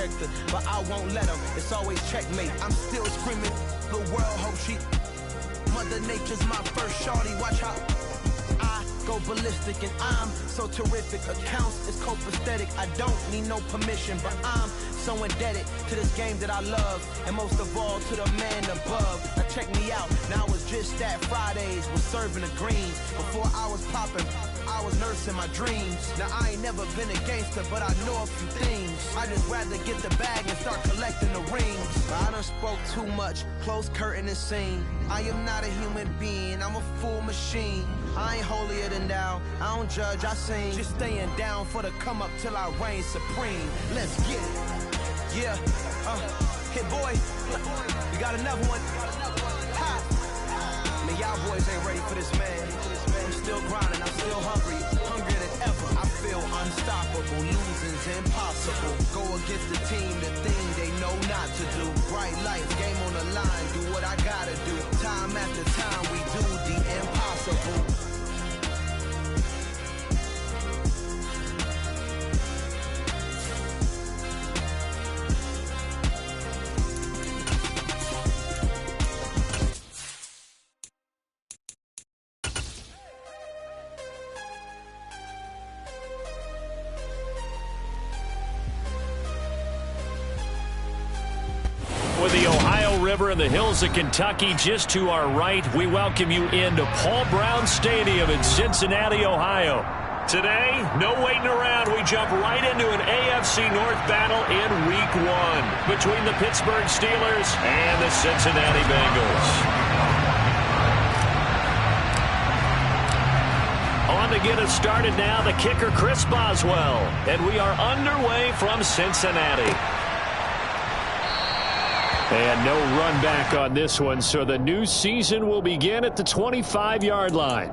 character, but I won't let them. It's always checkmate. I'm still screaming. The world hope she. Mother Nature's my first shorty. Watch how I go ballistic, and I'm so terrific. Accounts is copacetic. I don't need no permission, but I'm so indebted to this game that I love, and most of all to the man above. Now check me out. Now it was just that Fridays was serving the greens. Before I was popping, I was nursing my dreams. Now I ain't never been a gangster, but I know a few things. I just rather get the bag and start collecting the rings. But I done spoke too much. Close curtain and scene. I am not a human being. I'm a full machine. I ain't holier than thou. I don't judge, I sing. Just staying down for the come up till I reign supreme. Let's get it. Yeah. Hit boy. We got another one. Ha. Man, y'all boys ain't ready for this, man. I'm still grinding. I'm still hungry. Hungrier than ever. I feel unstoppable. Losing's impossible. Go against the team, the thing they know not to do. Bright lights, game on the line. Do what I gotta do. Time after time, we do the impossible. With the Ohio River and the hills of Kentucky just to our right, we welcome you into Paul Brown Stadium in Cincinnati, Ohio. Today, no waiting around. We jump right into an AFC North battle in Week 1 between the Pittsburgh Steelers and the Cincinnati Bengals. On to get us started now, the kicker Chris Boswell. And we are underway from Cincinnati. And no run back on this one, so the new season will begin at the 25-yard line.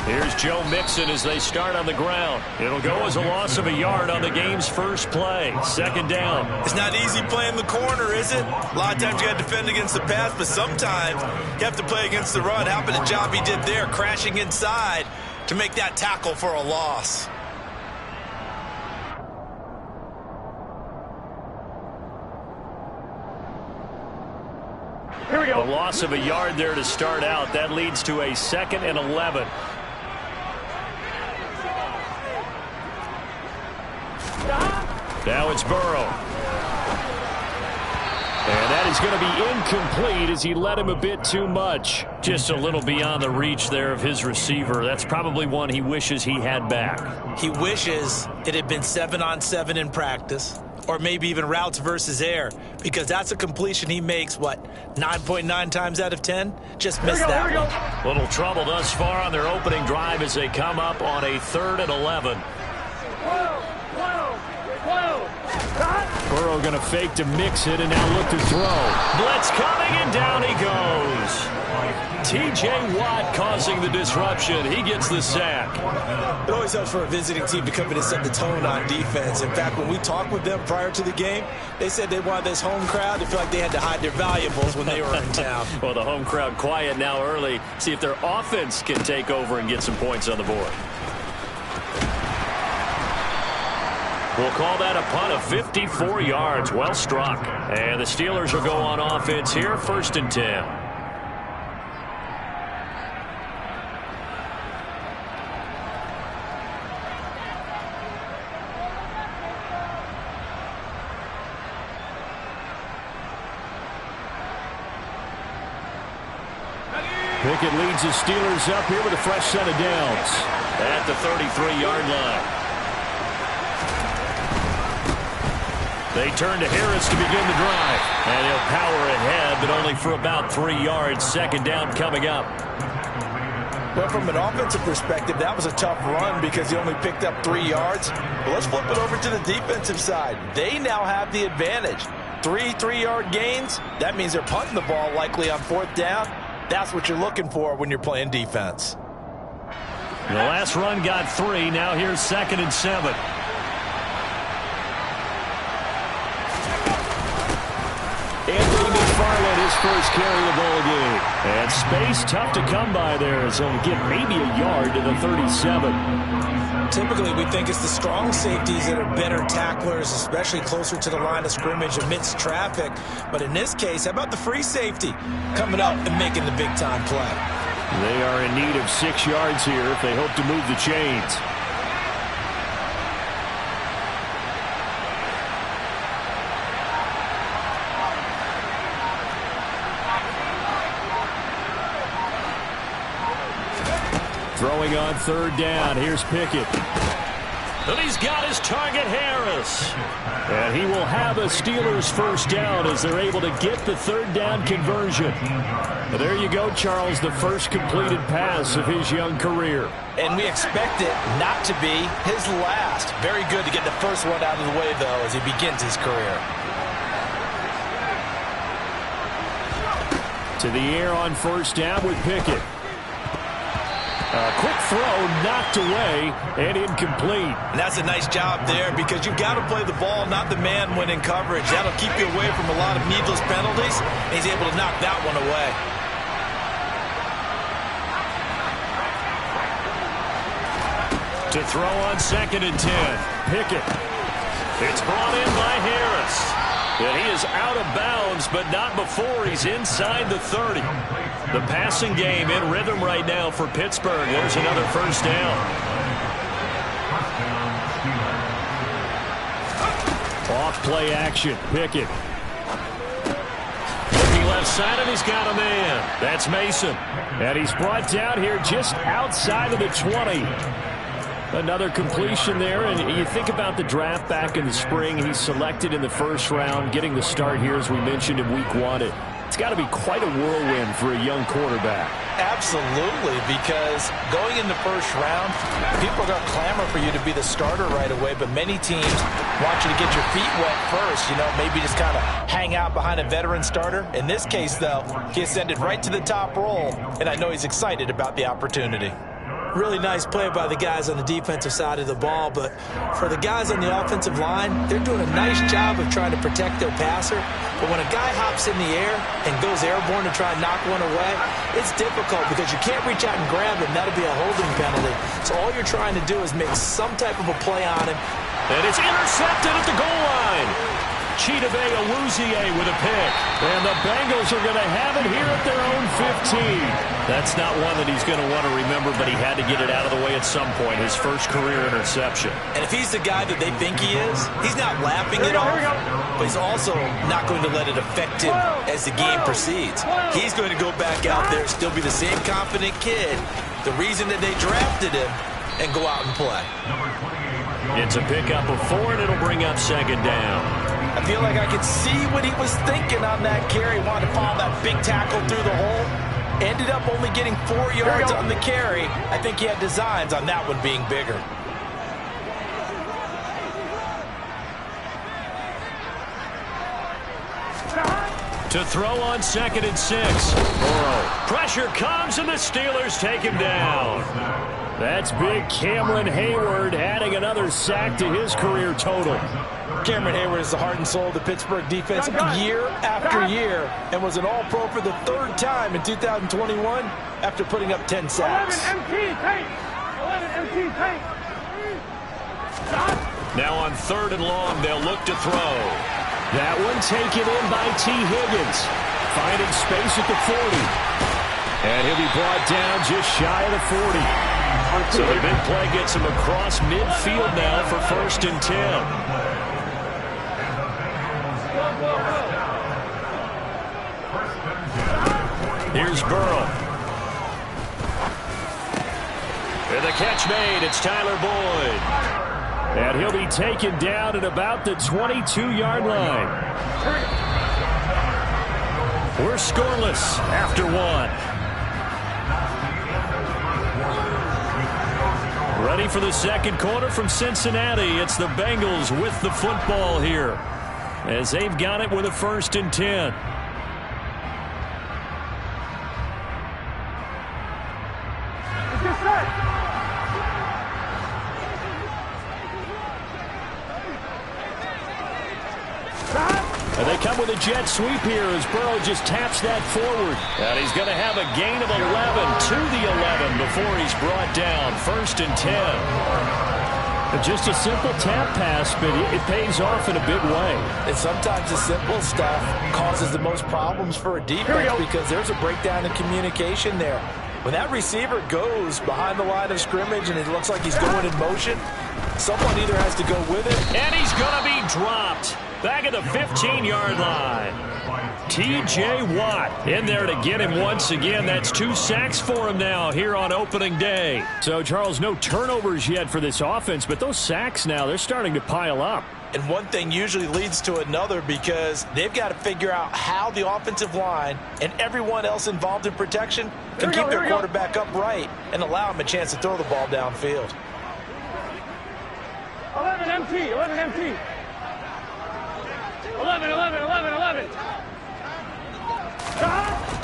Here's Joe Mixon as they start on the ground. It'll go as a loss of a yard on the game's first play. Second down. It's not easy playing the corner, is it? A lot of times you got to defend against the pass, but sometimes you have to play against the run. How about the job he did there, crashing inside to make that tackle for a loss? Here we go. A loss of a yard there to start out. That leads to a 2nd and 11. Now it's Burrow. And that is going to be incomplete as he led him a bit too much. Just a little beyond the reach there of his receiver. That's probably one he wishes he had back. He wishes it had been 7-on-7 in practice, or maybe even routes versus air, because that's a completion he makes, what, 9.9 times out of 10? Just missed that one. Little trouble thus far on their opening drive as they come up on a 3rd and 11. Burrow going to fake to mix it and now look to throw. Blitz coming and down he goes. T.J. Watt causing the disruption. He gets the sack. It always helps for a visiting team to come in and set the tone on defense. In fact, when we talked with them prior to the game, they said they wanted this home crowd to feel like they had to hide their valuables when they were in town. Well, the home crowd quiet now early. See if their offense can take over and get some points on the board. We'll call that a punt of 54 yards. Well struck. And the Steelers will go on offense here, 1st and 10. Pickett leads the Steelers up here with a fresh set of downs at the 33-yard line. They turn to Harris to begin the drive. And he'll power ahead, but only for about 3 yards. 2nd down coming up. Well, from an offensive perspective, that was a tough run because he only picked up 3 yards. But let's flip it over to the defensive side. They now have the advantage. 3 3-yard gains. That means they're punting the ball likely on 4th down. That's what you're looking for when you're playing defense. The last run got 3. Now here's 2nd and 7. Anthony McFarland, his first carry of the ball game. And space tough to come by there, so he'll get maybe a yard to the 37. Typically, we think it's the strong safeties that are better tacklers, especially closer to the line of scrimmage amidst traffic. But in this case, how about the free safety coming up and making the big-time play? They are in need of 6 yards here if they hope to move the chains. Throwing on 3rd down. Here's Pickett. And he's got his target, Harris. And he will have a Steelers first down as they're able to get the 3rd down conversion. And there you go, Charles, the first completed pass of his young career. And we expect it not to be his last. Very good to get the first one out of the way, though, as he begins his career. To the air on 1st down with Pickett. A quick throw knocked away and incomplete. And that's a nice job there because you've got to play the ball, not the man when in coverage. That'll keep you away from a lot of needless penalties. And he's able to knock that one away. To throw on 2nd and 10. Pickett. It's brought in by Harris. And he is out of bounds, but not before he's inside the 30. The passing game in rhythm right now for Pittsburgh. There's another first down. Off play action. Pickett. Looking left side, and he's got a man. That's Mason. And he's brought down here just outside of the 20. Another completion there, and you think about the draft back in the spring. He's selected in the 1st round, getting the start here, as we mentioned, in week 1. It's got to be quite a whirlwind for a young quarterback. Absolutely, because going in the 1st round, people are going to clamor for you to be the starter right away, but many teams want you to get your feet wet first, maybe just kind of hang out behind a veteran starter. In this case, though, he ascended right to the top role, and I know he's excited about the opportunity. Really nice play by the guys on the defensive side of the ball, but for the guys on the offensive line, they're doing a nice job of trying to protect their passer. But when a guy hops in the air and goes airborne to try and knock one away, it's difficult because you can't reach out and grab him. That'll be a holding penalty. So all you're trying to do is make some type of a play on him. And it's intercepted at the goal line. Chidobe Awuzie with a pick. And the Bengals are going to have it here at their own 15. That's not one that he's going to want to remember, but he had to get it out of the way at some point. His first career interception. And if he's the guy that they think he is, he's not laughing it off, but he's also not going to let it affect him as the game proceeds. He's going to go back out there, still be the same confident kid, the reason that they drafted him, and go out and play. It's a pickup of 4, and it'll bring up 2nd down. I feel like I could see what he was thinking on that carry. Wanted to follow that big tackle through the hole. Ended up only getting 4 yards on the carry. I think he had designs on that one being bigger. To throw on 2nd and 6. Burrow. Pressure comes, and the Steelers take him down. That's big Cameron Hayward adding another sack to his career total. Cameron Hayward is the heart and soul of the Pittsburgh defense year after year and was an All-Pro for the 3rd time in 2021 after putting up 10 sacks. Now on 3rd and long, they'll look to throw. That one taken in by T. Higgins. Finding space at the 40. And he'll be brought down just shy of the 40. So the big play gets him across midfield now for 1st and 10. Here's Burrow. And the catch made. It's Tyler Boyd. And he'll be taken down at about the 22-yard line. We're scoreless after 1. Ready for the 2nd quarter from Cincinnati. It's the Bengals with the football here as they've got it with a 1st and 10. And they come with a jet sweep here as Burrow just taps that forward. And he's going to have a gain of 11 to the 11 before he's brought down. 1st and 10. Just a simple tap pass, but it pays off in a big way. And sometimes the simple stuff causes the most problems for a defense because there's a breakdown in communication there. When that receiver goes behind the line of scrimmage and it looks like he's going in motion, someone either has to go with it. And he's going to be dropped. Back at the 15-yard line. T.J. Watt in there to get him once again. That's 2 sacks for him now here on opening day. So, Charles, no turnovers yet for this offense, but those sacks now, they're starting to pile up. And one thing usually leads to another because they've got to figure out how the offensive line and everyone else involved in protection can keep their quarterback upright and allow him a chance to throw the ball downfield. 11 MT, 11 MT. 11.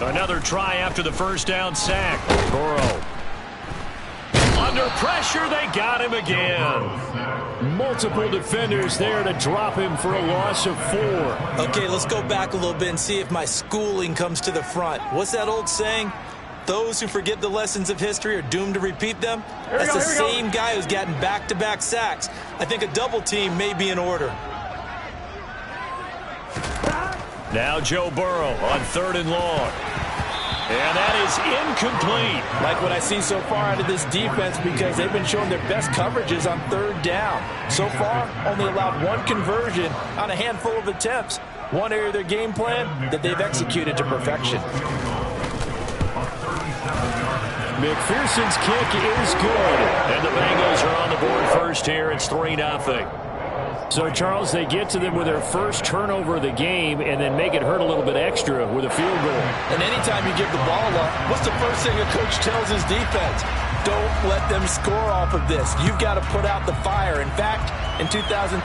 Another try after the first down sack. Burrow. Under pressure, they got him again. Multiple defenders there to drop him for a loss of 4. Okay, let's go back a little bit and see if my schooling comes to the front. What's that old saying? Those who forget the lessons of history are doomed to repeat them. That's the same guy who's gotten back-to-back sacks. I think a double team may be in order. Now Joe Burrow on 3rd and long. And that is incomplete. Like what I see so far out of this defense because they've been showing their best coverages on 3rd down. So far, only allowed 1 conversion on a handful of attempts. One area of their game plan that they've executed to perfection. McPherson's kick is good. And the Bengals are on the board first here. It's 3-0. So, Charles, they get to them with their first turnover of the game and then make it hurt a little bit extra with a field goal. And anytime you give the ball up, what's the first thing a coach tells his defense? Don't let them score off of this. You've got to put out the fire. In fact, in 2021,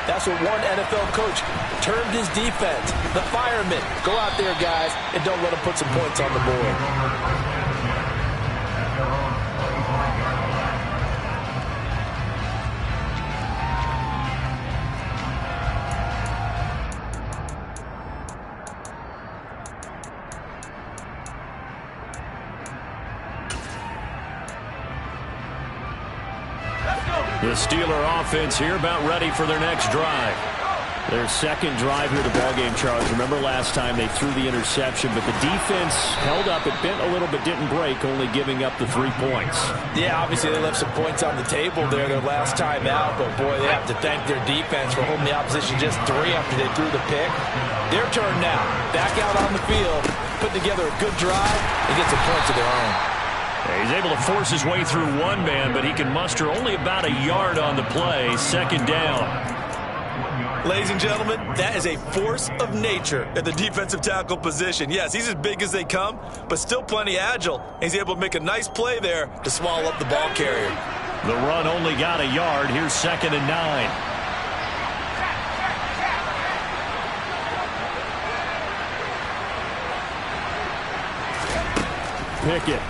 that's what one NFL coach termed his defense, the firemen. Go out there, guys, and don't let them put some points on the board. The Steeler offense here about ready for their next drive. Their second drive here to ballgame, Charles. Remember last time they threw the interception, but the defense held up. It bent a little but didn't break, only giving up the 3 points. Yeah, obviously they left some points on the table there their last time out, but boy, they have to thank their defense for holding the opposition just 3 after they threw the pick. Their turn now. Back out on the field, put together a good drive, and get some points of their own. He's able to force his way through one man, but he can muster only about a yard on the play. 2nd down. Ladies and gentlemen, that is a force of nature at the defensive tackle position. Yes, he's as big as they come, but still plenty agile. He's able to make a nice play there to swallow up the ball carrier. The run only got a yard. Here's 2nd and 9. Pickett.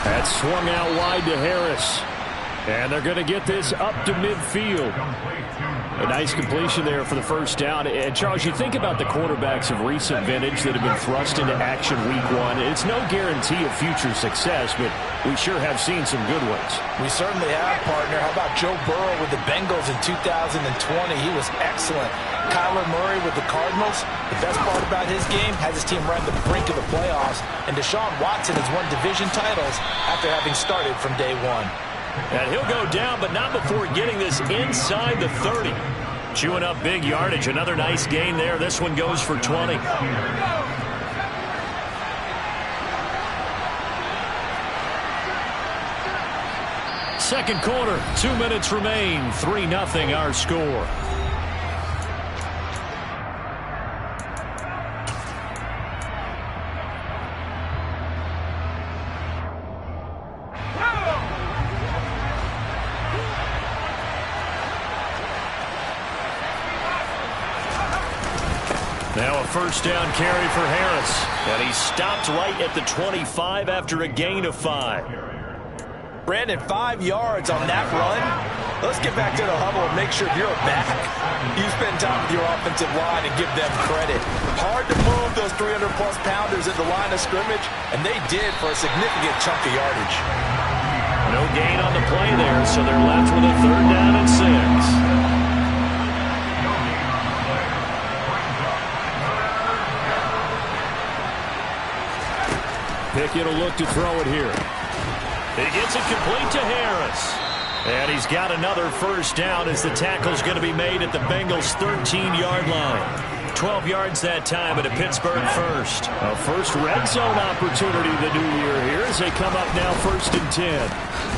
That's swung out wide to Harris. And they're going to get this up to midfield. A nice completion there for the first down. And, Charles, you think about the quarterbacks of recent vintage that have been thrust into action week 1. It's no guarantee of future success, but we sure have seen some good ones. We certainly have, partner. How about Joe Burrow with the Bengals in 2020? He was excellent. Kyler Murray with the Cardinals. The best part about his game has his team right on the brink of the playoffs. And Deshaun Watson has won division titles after having started from day 1. And he'll go down, but not before getting this inside the 30. Chewing up big yardage. Another nice gain there. This one goes for 20. Second quarter, 2 minutes remain. 3-0 our score. Now a first down carry for Harris. And he's stopped right at the 25 after a gain of 5. Brandon, 5 yards on that run. Let's get back to the huddle and make sure you're back. You spend time with your offensive line and give them credit. Hard to move those 300-plus pounders at the line of scrimmage, and they did for a significant chunk of yardage. No gain on the play there, so they're left with a 3rd down and 6. Pickett will look to throw it here. He gets it complete to Harris. And he's got another 1st down as the tackle's going to be made at the Bengals' 13-yard line. 12 yards that time at a Pittsburgh 1st. A first red zone opportunity the new year here as they come up now 1st and 10.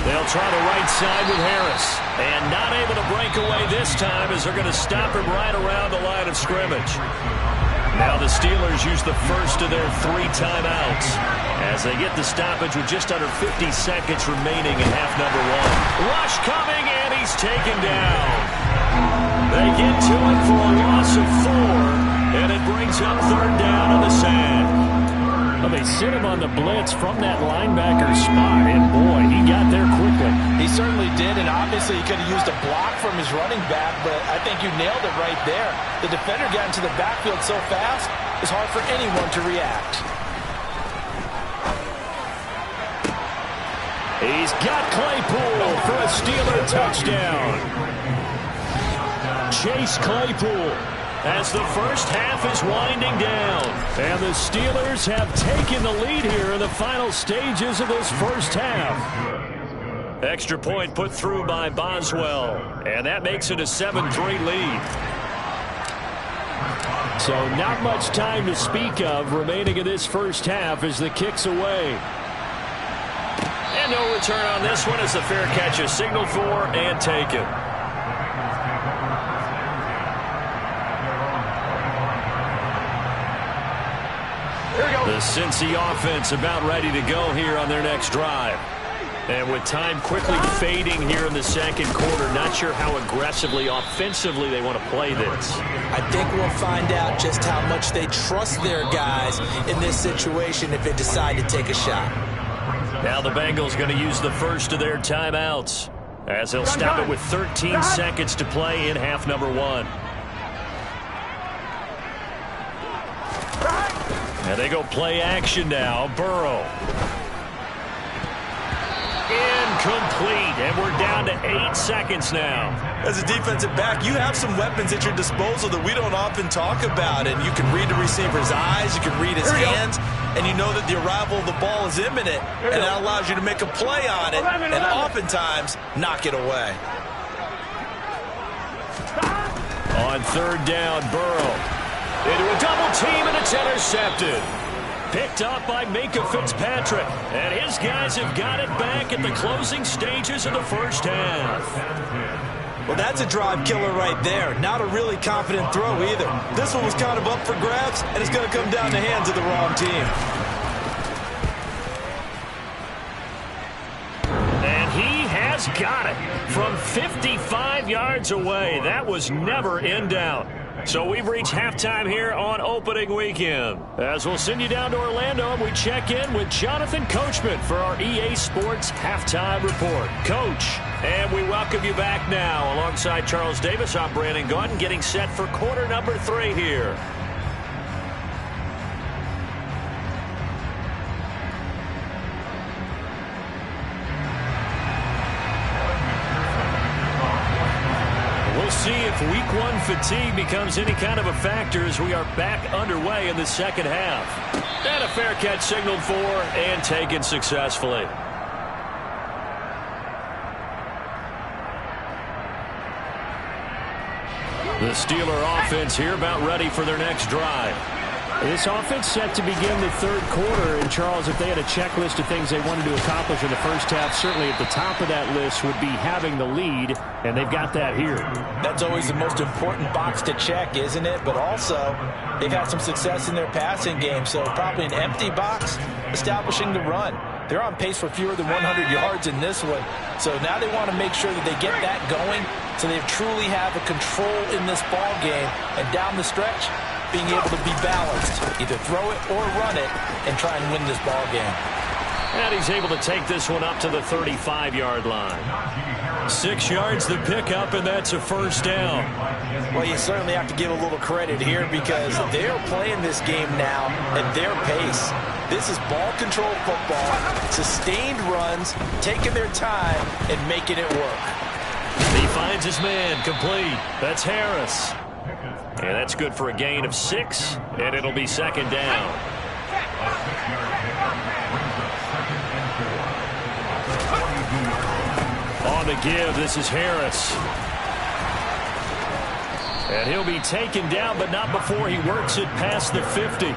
They'll try the right side with Harris. And not able to break away this time as they're going to stop him right around the line of scrimmage. Now the Steelers use the first of their 3 timeouts as they get the stoppage with just under 50 seconds remaining in half number 1. Rush coming, and he's taken down. They get to him for a loss of 4, and it brings up 3rd down on the sack. Well, they sit him on the blitz from that linebacker spot, and boy, he got there quickly. He certainly did, and obviously he could have used a block from his running back, but I think you nailed it right there. The defender got into the backfield so fast, it's hard for anyone to react. He's got Claypool for a Steeler touchdown. Chase Claypool as the first half is winding down. And the Steelers have taken the lead here in the final stages of this first half. Extra point put through by Boswell. And that makes it a 7-3 lead. So not much time to speak of remaining in this first half as the kick's away. And no return on this one as the fair catch is signaled for and taken. The Cincy offense about ready to go here on their next drive. And with time quickly fading here in the second quarter, not sure how aggressively, offensively they want to play this. I think we'll find out just how much they trust their guys in this situation if they decide to take a shot. Now the Bengals going to use the first of their timeouts as they'll stop it with 13 seconds to play in half number 1. And they go play action now. Burrow. Incomplete, and we're down to 8 seconds now. As a defensive back, you have some weapons at your disposal that we don't often talk about, and you can read the receiver's eyes, you can read his hands, and you know that the arrival of the ball is imminent, and that allows you to make a play on it, and oftentimes knock it away. On 3rd down, Burrow into a double team, and it's intercepted. Picked up by Minka Fitzpatrick. And his guys have got it back at the closing stages of the first half. Well, that's a drive killer right there. Not a really confident throw either. This one was kind of up for grabs, and it's going to come down the hands of the wrong team. And he has got it from 55 yards away. That was never in doubt. So we've reached halftime here on opening weekend. As we'll send you down to Orlando, and we check in with Jonathan Coachman for our EA Sports Halftime Report. Coach, and we welcome you back now. Alongside Charles Davis, I'm Brandon Gaudin, getting set for quarter number 3 here. We'll see if week 1 fatigue becomes any kind of a factor as we are back underway in the second half. And a fair catch signaled for and taken successfully. The Steeler offense here about ready for their next drive. This offense set to begin the 3rd quarter. And, Charles, if they had a checklist of things they wanted to accomplish in the first half, certainly at the top of that list would be having the lead, and they've got that here. That's always the most important box to check, isn't it? But also, they've had some success in their passing game, so probably an empty box establishing the run. They're on pace for fewer than 100 yards in this one, so now they want to make sure that they get that going so they truly have a control in this ball game, and down the stretch, being able to be balanced, either throw it or run it, and try and win this ball game. And he's able to take this one up to the 35-yard line. 6 yards the pickup, and that's a first down. Well, you certainly have to give a little credit here because they're playing this game now at their pace. This is ball control football, sustained runs, taking their time, and making it work. He finds his man, complete. That's Harris. And that's good for a gain of 6, and it'll be second down. On the give, this is Harris. And he'll be taken down, but not before he works it past the 50.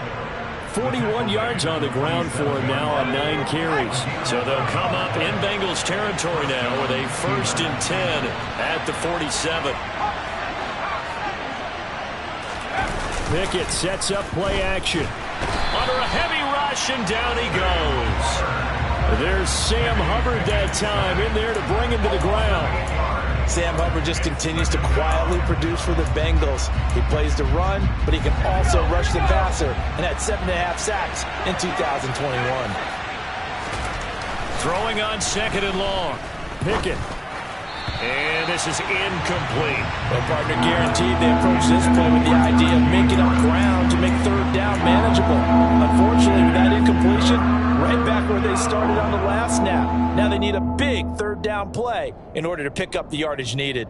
41 yards on the ground for him now on 9 carries. So they'll come up in Bengals territory now with a 1st and 10 at the 47. Pickett sets up play action. Under a heavy rush, and down he goes. There's Sam Hubbard that time in there to bring him to the ground. Sam Hubbard just continues to quietly produce for the Bengals. He plays the run, but he can also rush the passer, and had 7.5 sacks in 2021. Throwing on 2nd and long. Pickett. And this is incomplete. Well, partner, guaranteed they approach this play with the idea of making up ground to make 3rd down manageable. Unfortunately, with that incompletion, right back where they started on the last snap. Now they need a big 3rd down play in order to pick up the yardage needed.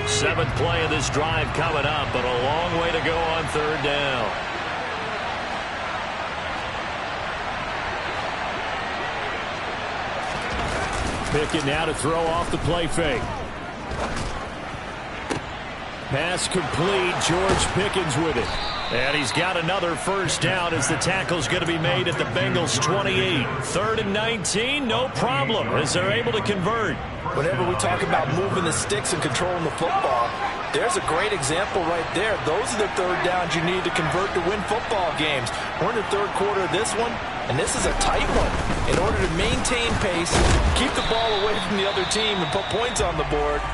7th play of this drive coming up, but a long way to go on 3rd down. Pickett now to throw off the play fake. Pass complete. George Pickens with it. And he's got another 1st down as the tackle's going to be made at the Bengals 28. 3rd and 19, no problem as they're able to convert. Whenever we talk about moving the sticks and controlling the football, there's a great example right there. Those are the 3rd downs you need to convert to win football games. We're in the 3rd quarter of this one, and this is a tight one. In order to maintain pace, keep the ball away from the other team, and put points on the board,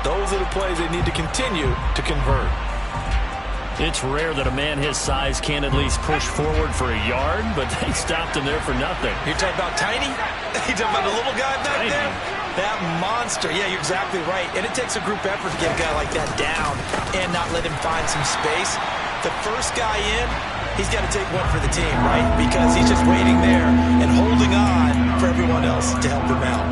those are the plays they need to continue to convert. It's rare that a man his size can at least push forward for a yard, but they stopped him there for nothing. You're talking about tiny? You're talking about the little guy back there? That monster. Yeah, you're exactly right. And it takes a group effort to get a guy like that down and not let him find some space. The first guy in, he's got to take one for the team, right? Because he's just waiting there and holding on for everyone else to help him out.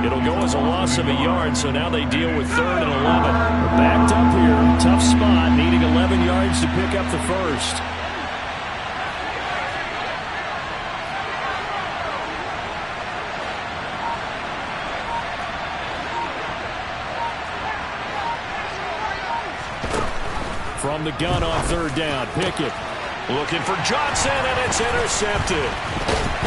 It'll go as a loss of a yard, so now they deal with 3rd and 11. They're backed up here. Tough spot, needing 11 yards to pick up the 1st. From the gun on 3rd down, Pickett looking for Johnson, and it's intercepted.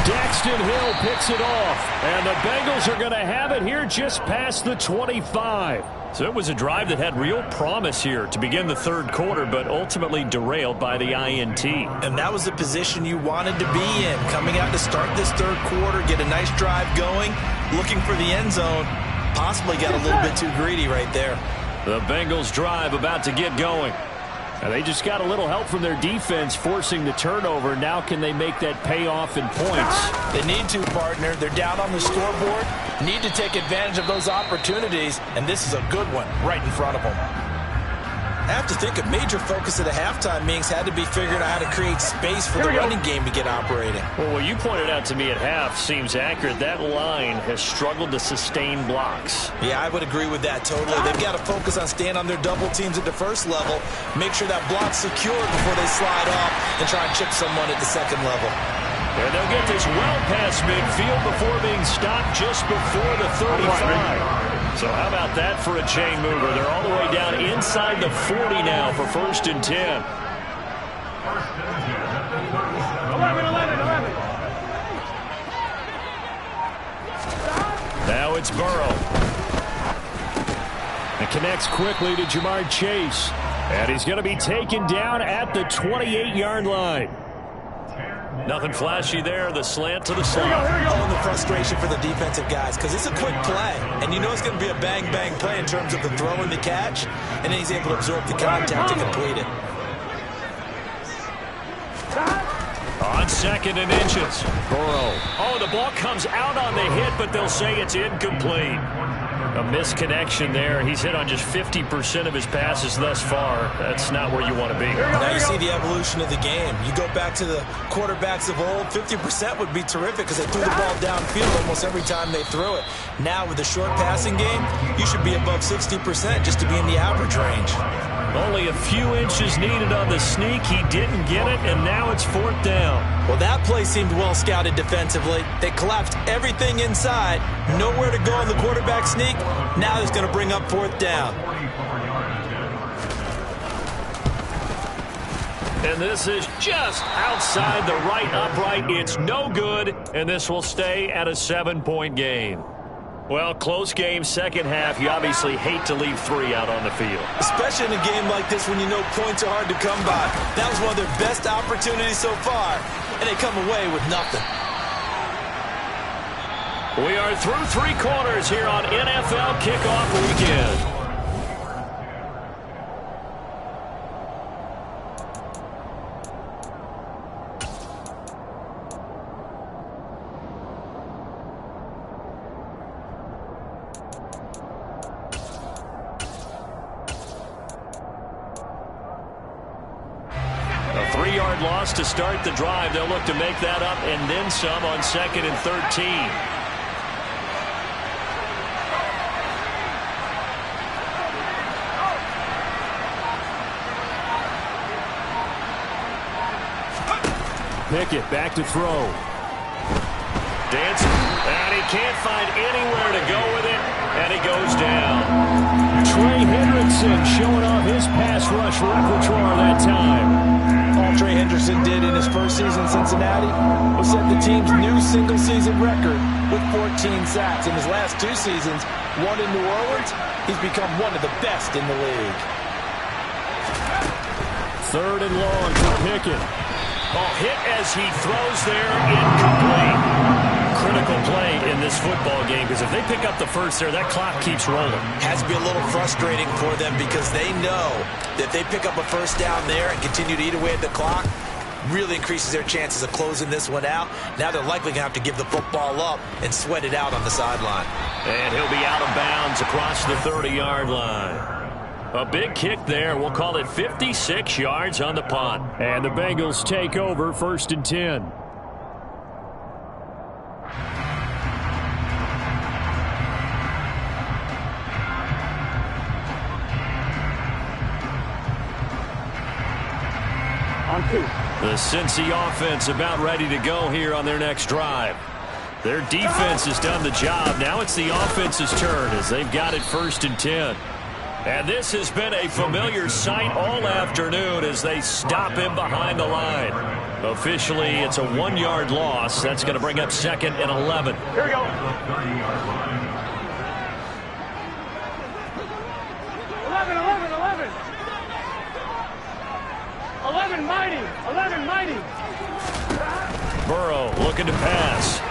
Daxton Hill picks it off, and the Bengals are going to have it here just past the 25. So it was a drive that had real promise here to begin the 3rd quarter, but ultimately derailed by the INT. And that was the position you wanted to be in, coming out to start this 3rd quarter, get a nice drive going, looking for the end zone. Possibly got a little bit too greedy right there. The Bengals drive about to get going. And they just got a little help from their defense forcing the turnover. Now can they make that pay off in points? They need to, partner. They're down on the scoreboard. Need to take advantage of those opportunities, and this is a good one right in front of them. I have to think a major focus of the halftime meetings had to be figuring out how to create space for the running game to get operating. Well, what you pointed out to me at half seems accurate. That line has struggled to sustain blocks. Yeah, I would agree with that totally. They've got to focus on staying on their double teams at the 1st level, make sure that block's secured before they slide off and try and chip someone at the 2nd level. And they'll get this well past midfield before being stopped just before the 35. So how about that for a chain mover? They're all the way down inside the 40 now for 1st and 10. 11. Now it's Burrow. It connects quickly to Jamar Chase. And he's going to be taken down at the 28-yard line. Nothing flashy there. The slant to the slot. Oh, and the frustration for the defensive guys because it's a quick play. And you know it's going to be a bang-bang play in terms of the throw and the catch. And then he's able to absorb the contact to complete it. 2nd and inches. Burrow. Oh, the ball comes out on the hit, but they'll say it's incomplete. A misconnection there. He's hit on just 50% of his passes thus far. That's not where you want to be. Now you see the evolution of the game. You go back to the quarterbacks of old, 50% would be terrific because they threw the ball downfield almost every time they threw it. Now with the short passing game, you should be above 60% just to be in the average range. Only a few inches needed on the sneak. He didn't get it, and now it's 4th down. Well, that play seemed well scouted defensively. They collapsed everything inside. Nowhere to go on the quarterback sneak. Now he's going to bring up 4th down. And this is just outside the right upright. It's no good, and this will stay at a 7-point game. Well, close game, second half. You obviously hate to leave 3 out on the field. Especially in a game like this when you know points are hard to come by. That was one of their best opportunities so far, and they come away with nothing. We are through 3 quarters here on NFL Kickoff Weekend. A 3-yard loss to start the drive. They'll look to make that up and then some on 2nd and 13. Pickett back to throw. Dancing, and he can't find anywhere to go with it, and he goes down. Trey Hendrickson showing off his pass rush repertoire that time. All Trey Hendrickson did in his first season in Cincinnati was set the team's new single-season record with 14 sacks. In his last 2 seasons, one in New Orleans, he's become one of the best in the league. 3rd and long for Pickett. Oh, hit as he throws there, incomplete. Critical play in this football game because if they pick up the first there, that clock keeps rolling. Has to be a little frustrating for them because they know that if they pick up a first down there and continue to eat away at the clock, really increases their chances of closing this one out. Now they're likely going to have to give the football up and sweat it out on the sideline. And he'll be out of bounds across the 30-yard line. A big kick there. We'll call it 56 yards on the punt. And the Bengals take over 1st and 10. On 2. The Cincy offense about ready to go here on their next drive. Their defense has done the job. Now it's the offense's turn as they've got it 1st and 10. And this has been a familiar sight all afternoon as they stop him behind the line. Officially, it's a 1-yard loss. That's going to bring up 2nd and 11. Here we go. 11 mighty. 11 mighty. Burrow looking to pass.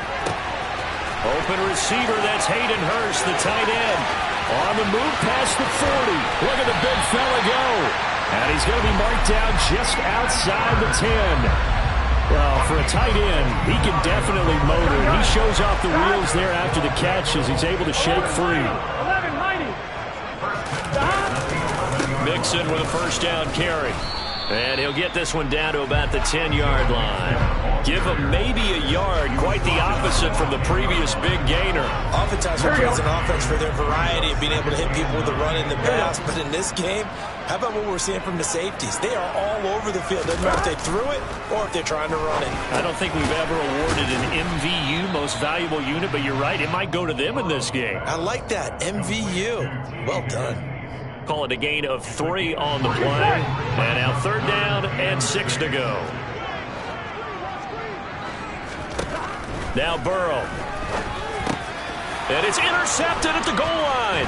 Open receiver, that's Hayden Hurst, the tight end. On the move past the 40. Look at the big fella go. And he's going to be marked down just outside the 10. Well, for a tight end, he can definitely motor. He shows off the wheels there after the catch as he's able to shake free. 11 mighty. Mixon with a 1st down carry. And he'll get this one down to about the 10-yard line. Give him maybe a yard, quite the opposite from the previous big gainer. Oftentimes we praise an offense for their variety of being able to hit people with the run and the pass, but in this game, how about what we're seeing from the safeties? They are all over the field. Doesn't matter if they threw it or if they're trying to run it. I don't think we've ever awarded an MVU, most valuable unit, but you're right, it might go to them in this game. I like that, MVU. Well done. Call it a gain of 3 on the play. And now 3rd down and 6 to go. Now Burrow. And it's intercepted at the goal line.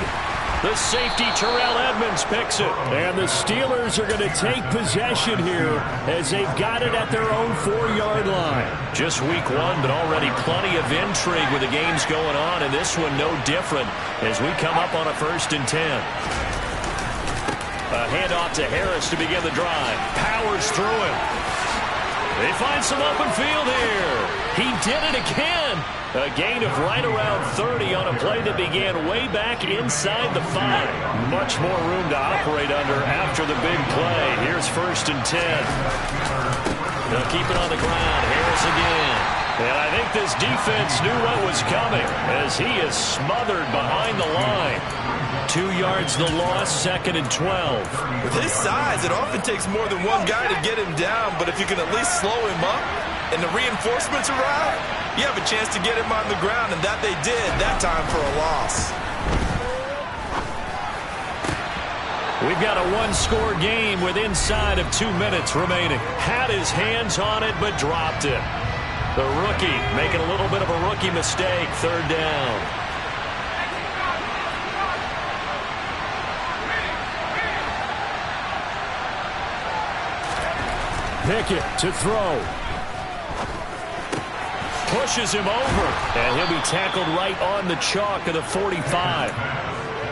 The safety, Terrell Edmonds, picks it. And the Steelers are going to take possession here as they've got it at their own 4-yard line. Just week 1, but already plenty of intrigue with the games going on, and this one no different as we come up on a 1st and 10. A handoff to Harris to begin the drive. Powers through him. They find some open field here. He did it again. A gain of right around 30 on a play that began way back inside the 5. Much more room to operate under after the big play. Here's 1st and 10. They'll keep it on the ground. Harris again. And I think this defense knew what was coming as he is smothered behind the line. 2 yards the loss, 2nd and 12. With his size, it often takes more than one guy to get him down, but if you can at least slow him up and the reinforcements arrive, you have a chance to get him on the ground, and that they did that time for a loss. We've got a one-score game with inside of 2 minutes remaining. Had his hands on it, but dropped it. The rookie making a little bit of a rookie mistake, 3rd down. Pickett to throw. Pushes him over, and he'll be tackled right on the chalk of the 45.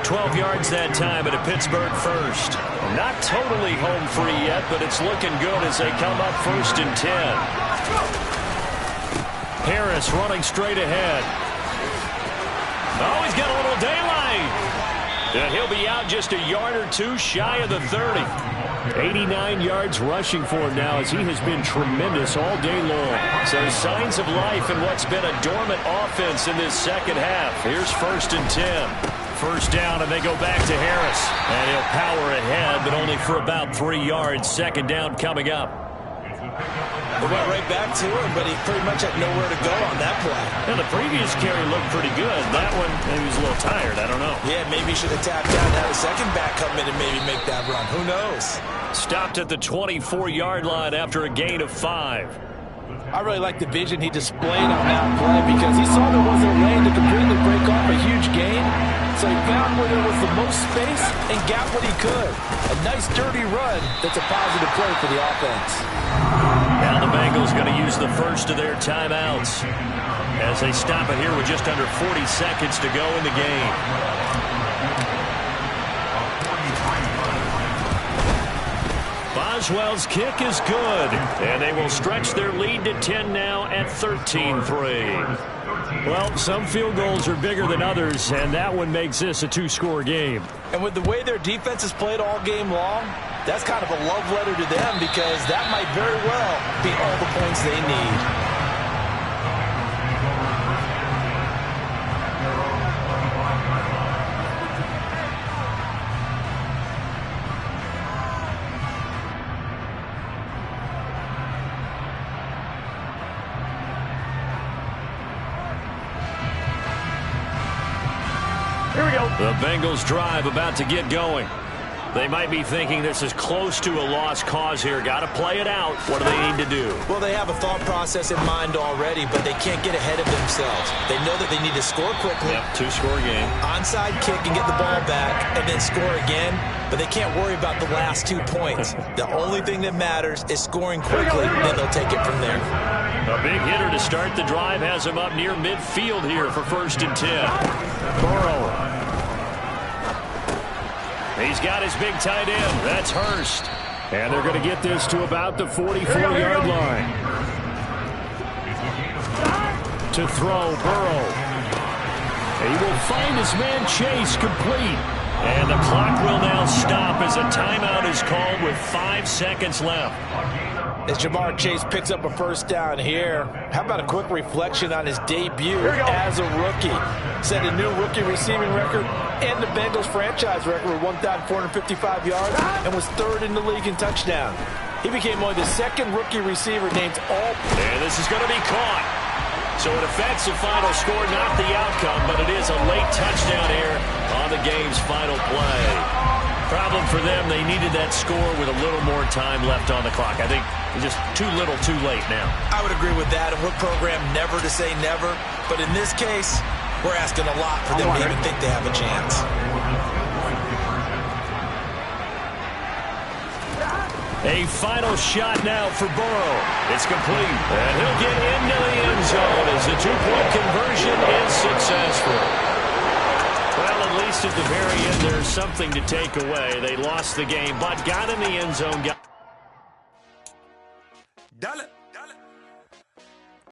12 yards that time at a Pittsburgh first. Not totally home free yet, but it's looking good as they come up 1st and 10. Harris running straight ahead. Oh, he's got a little daylight. And he'll be out just a yard or 2 shy of the 30. 89 yards rushing for him now as he has been tremendous all day long. So signs of life in what's been a dormant offense in this second half. Here's 1st and 10. 1st down, and they go back to Harris. And he'll power ahead, but only for about 3 yards. 2nd down coming up. They went right back to him, but he pretty much had nowhere to go on that play. Well, the previous carry looked pretty good. That one, maybe he was a little tired. I don't know. Yeah, maybe he should have tapped out and had a second back come in and maybe make that run. Who knows? Stopped at the 24-yard line after a gain of 5. I really like the vision he displayed on that play because he saw there wasn't a lane to completely break off a huge gain. So he found where there was the most space and got what he could. A nice dirty run that's a positive play for the offense. Now the Bengals going to use the first of their timeouts as they stop it here with just under 40 seconds to go in the game. Boswell's kick is good, and they will stretch their lead to 10 now at 13-3. Well, some field goals are bigger than others, and that one makes this a 2-score game. And with the way their defense has played all game long, that's kind of a love letter to them because that might very well be all the points they need. Here we go. The Bengals drive about to get going. They might be thinking this is close to a lost cause here. Got to play it out. What do they need to do? Well, they have a thought process in mind already, but they can't get ahead of themselves. They know that they need to score quickly. Yep, 2-score game. Onside kick and get the ball back and then score again, but they can't worry about the last 2 points. The only thing that matters is scoring quickly, then they'll take it from there. A big hitter to start the drive has him up near midfield here for 1st and 10. Burrow. He's got his big tight end. That's Hurst. And they're going to get this to about the 44-yard line. To throw, Burrow. He will find his man Chase complete. And the clock will now stop as a timeout is called with 5 seconds left. As Jamar Chase picks up a 1st down here, how about a quick reflection on his debut as a rookie? Set a new rookie receiving record and the Bengals franchise record with 1,455 yards and was 3rd in the league in touchdown. He became only the 2nd rookie receiver named all. And this is going to be caught. So it affects the final score, not the outcome, but it is a late touchdown here on the game's final play. Problem for them, they needed that score with a little more time left on the clock. I think just too little, too late now. I would agree with that, and we're programmed never to say never. But in this case, we're asking a lot for them to even think they have a chance. A final shot now for Burrow. It's complete, and he'll get into the end zone as the 2-point conversion is successful. Well, at least at the very end, there's something to take away. They lost the game, but got in the end zone.